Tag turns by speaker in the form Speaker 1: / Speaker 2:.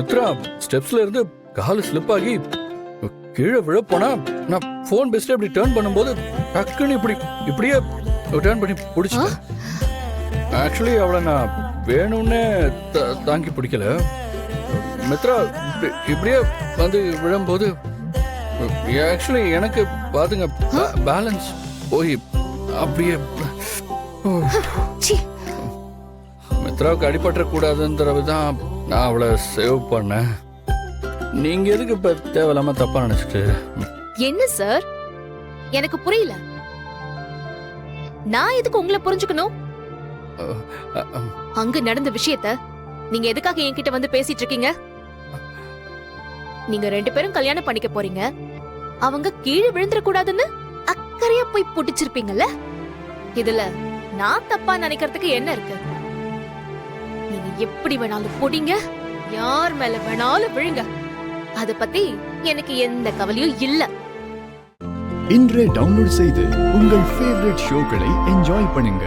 Speaker 1: மித்ரா ஸ்டெப்ஸ்ல இருந்து கால் ஸ்லிப் ஆகி கீழே விழ போனா நான் போன் பெஸ்ட் இப்படி டர்ன் பண்ணும்போது டக்குன்னு இப்படியே டர்ன் பண்ணி பிடிச்சிட்டேன். ஆக்சுவலி அவளை நான் வேணும்னே தாங்கி பிடிக்கல. மித்ரா இப்படியே வந்து விழும்போது ஆக்சுவலி எனக்கு பாத்துங்க பேலன்ஸ் போய் அப்படியே மித்ராவுக்கு அடிபட்ட கூடாதுன்றதான் நான் அவளை சேவ் பண்ணேன். நீங்க எதுக்கு இப்ப தேவையில்லாம தப்பா நினைச்சிட்டு?
Speaker 2: என்ன சார் எனக்கு புரியல. நான் எதுக்கு உங்களை புரிஞ்சுக்கணும்? அங்க நடந்த விஷயத்த நீங்க எதுக்காக என்கிட்ட வந்து பேசிட்டு இருக்கீங்க? நீங்க 2 பேரும் கல்யாணம் பண்ணிக்க போறீங்க. அவங்க கீழே விழுந்துட கூடாதுன்னு அக்கறையா போய் புடிச்சிருப்பீங்கல்ல. இதுல நான் தப்பா நினைக்கிறதுக்கு என்ன இருக்கு? நீங்க எப்படி வேணாலும் பொடிங்க, யார் மேல வேணாலும் விழுங்க. அத பத்தி எனக்கு எந்த கவலையும் இல்ல.
Speaker 3: இன்றே டவுன்லோட் செய்து உங்கள் ஃபேவரட் ஷோக்களை என்ஜாய் பண்ணுங்க.